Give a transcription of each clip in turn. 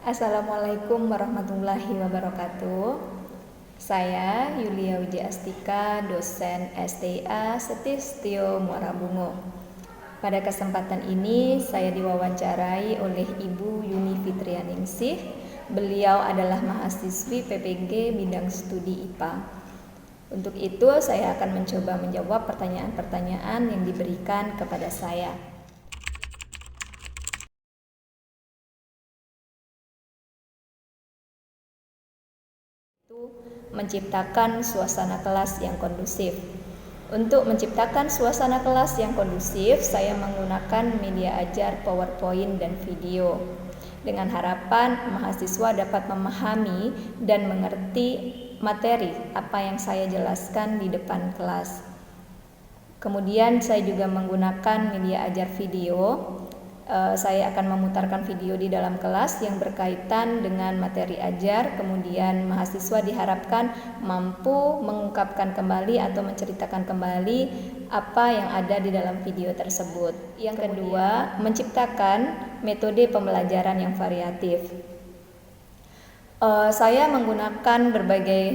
Assalamualaikum warahmatullahi wabarakatuh. Saya Yulia Wijiastika, dosen STIA Setistio Muara Bungo. Pada kesempatan ini saya diwawancarai oleh Ibu Yuni Fitrianingsih. Beliau adalah mahasiswi PPG bidang studi IPA. Untuk itu saya akan mencoba menjawab pertanyaan-pertanyaan yang diberikan kepada saya. Menciptakan suasana kelas yang kondusif. Untuk menciptakan suasana kelas yang kondusif, saya menggunakan media ajar PowerPoint dan video. Dengan harapan mahasiswa dapat memahami dan mengerti materi apa yang saya jelaskan di depan kelas. Kemudian saya juga menggunakan media ajar video. Saya akan memutarkan video di dalam kelas yang berkaitan dengan materi ajar. Kemudian mahasiswa diharapkan mampu mengungkapkan kembali atau menceritakan kembali apa yang ada di dalam video tersebut. Yang kedua, menciptakan metode pembelajaran yang variatif. Saya menggunakan berbagai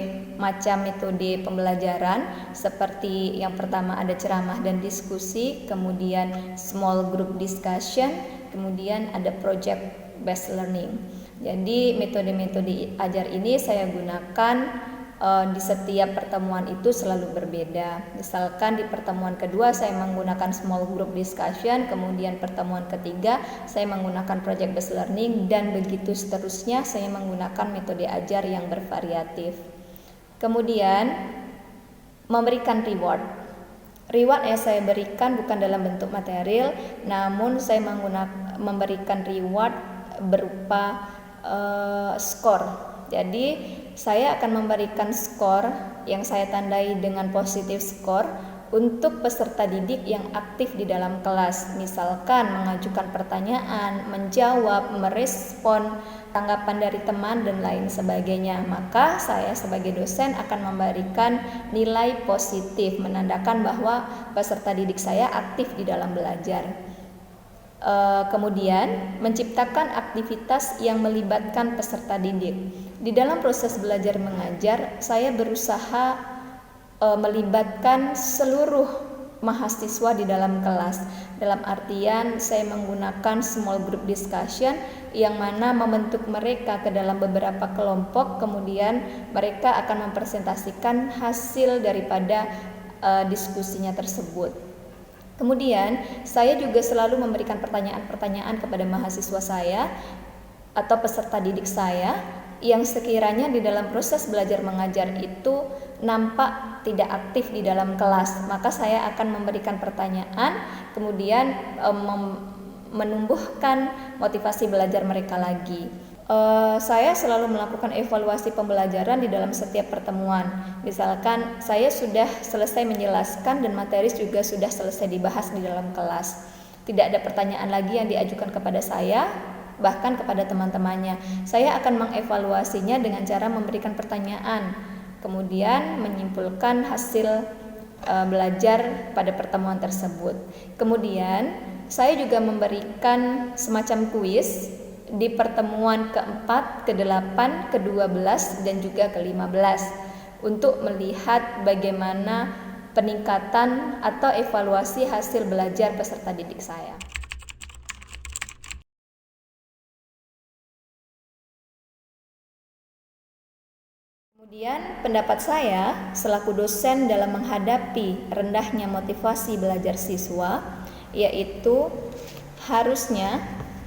macam metode pembelajaran, seperti yang pertama ada ceramah dan diskusi, kemudian small group discussion, kemudian ada project based learning. Jadi metode-metode ajar ini saya gunakan di setiap pertemuan itu selalu berbeda. Misalkan di pertemuan kedua saya menggunakan small group discussion, kemudian pertemuan ketiga saya menggunakan project based learning, dan begitu seterusnya saya menggunakan metode ajar yang bervariatif. Kemudian memberikan reward. Reward yang saya berikan bukan dalam bentuk material, namun saya memberikan reward berupa skor. Jadi saya akan memberikan skor yang saya tandai dengan positif skor untuk peserta didik yang aktif di dalam kelas. Misalkan mengajukan pertanyaan, menjawab, merespon tanggapan dari teman dan lain sebagainya. Maka saya sebagai dosen akan memberikan nilai positif, menandakan bahwa peserta didik saya aktif di dalam belajar. Kemudian menciptakan aktivitas yang melibatkan peserta didik. Di dalam proses belajar mengajar, saya berusaha melibatkan seluruh mahasiswa di dalam kelas. Dalam artian saya menggunakan small group discussion yang mana membentuk mereka ke dalam beberapa kelompok, kemudian mereka akan mempresentasikan hasil daripada diskusinya tersebut. Kemudian saya juga selalu memberikan pertanyaan-pertanyaan kepada mahasiswa saya atau peserta didik saya yang sekiranya di dalam proses belajar mengajar itu nampak tidak aktif di dalam kelas. Maka saya akan memberikan pertanyaan, kemudian menumbuhkan motivasi belajar mereka lagi. Saya selalu melakukan evaluasi pembelajaran di dalam setiap pertemuan. Misalkan saya sudah selesai menjelaskan dan materi juga sudah selesai dibahas di dalam kelas. Tidak ada pertanyaan lagi yang diajukan kepada saya, bahkan kepada teman-temannya. Saya akan mengevaluasinya dengan cara memberikan pertanyaan, kemudian menyimpulkan hasil belajar pada pertemuan tersebut. Kemudian saya juga memberikan semacam kuis di pertemuan keempat, ke-8, ke-12, dan juga ke-15 untuk melihat bagaimana peningkatan atau evaluasi hasil belajar peserta didik saya. Kemudian pendapat saya selaku dosen dalam menghadapi rendahnya motivasi belajar siswa, yaitu harusnya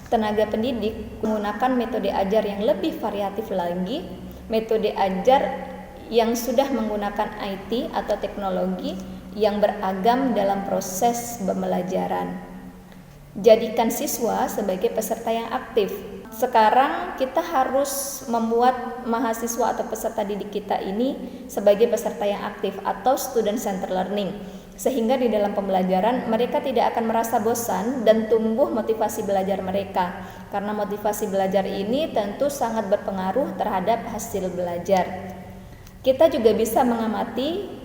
tenaga pendidik menggunakan metode ajar yang lebih variatif lagi, metode ajar yang sudah menggunakan IT atau teknologi yang beragam dalam proses pembelajaran. Jadikan siswa sebagai peserta yang aktif. Sekarang kita harus membuat mahasiswa atau peserta didik kita ini sebagai peserta yang aktif atau student centered learning, sehingga di dalam pembelajaran mereka tidak akan merasa bosan dan tumbuh motivasi belajar mereka. Karena motivasi belajar ini tentu sangat berpengaruh terhadap hasil belajar. Kita juga bisa mengamati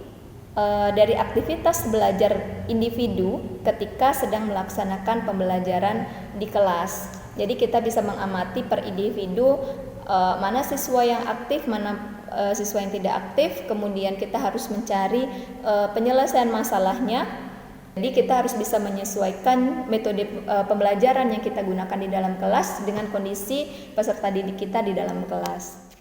dari aktivitas belajar individu ketika sedang melaksanakan pembelajaran di kelas. Jadi kita bisa mengamati per individu mana siswa yang aktif, mana siswa yang tidak aktif. Kemudian kita harus mencari penyelesaian masalahnya. Jadi kita harus bisa menyesuaikan metode pembelajaran yang kita gunakan di dalam kelas dengan kondisi peserta didik kita di dalam kelas.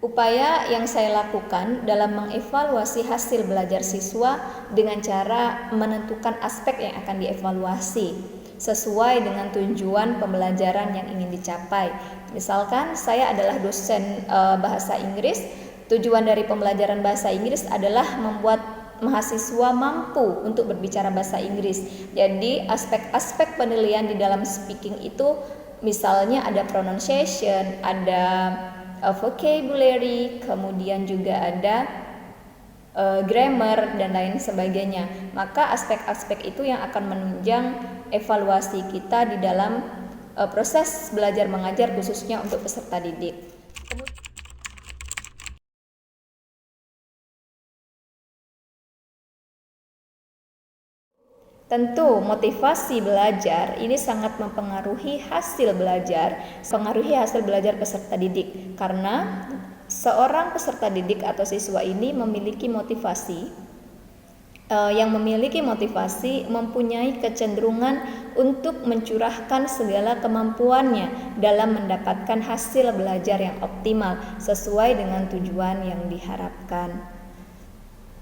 Upaya yang saya lakukan dalam mengevaluasi hasil belajar siswa dengan cara menentukan aspek yang akan dievaluasi sesuai dengan tujuan pembelajaran yang ingin dicapai. Misalkan saya adalah dosen bahasa Inggris, tujuan dari pembelajaran bahasa Inggris adalah membuat mahasiswa mampu untuk berbicara bahasa Inggris. Jadi aspek-aspek penilaian di dalam speaking itu misalnya ada pronunciation, ada vocabulary, kemudian juga ada grammar dan lain sebagainya. Maka aspek-aspek itu yang akan menunjang evaluasi kita di dalam proses belajar mengajar khususnya untuk peserta didik. Tentu motivasi belajar ini sangat mempengaruhi hasil belajar peserta didik, karena seorang peserta didik atau siswa ini memiliki motivasi mempunyai kecenderungan untuk mencurahkan segala kemampuannya dalam mendapatkan hasil belajar yang optimal sesuai dengan tujuan yang diharapkan.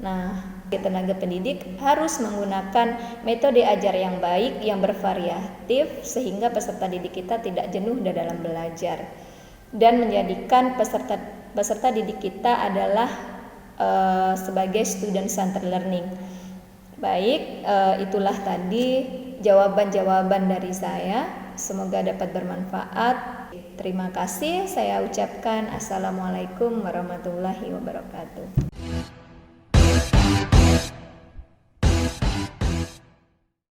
Nah, tenaga pendidik harus menggunakan metode ajar yang baik, yang bervariatif, sehingga peserta didik kita tidak jenuh dalam belajar dan menjadikan peserta didik kita adalah sebagai student centered learning. Baik, itulah tadi jawaban-jawaban dari saya. Semoga dapat bermanfaat. Terima kasih. Saya ucapkan assalamualaikum warahmatullahi wabarakatuh.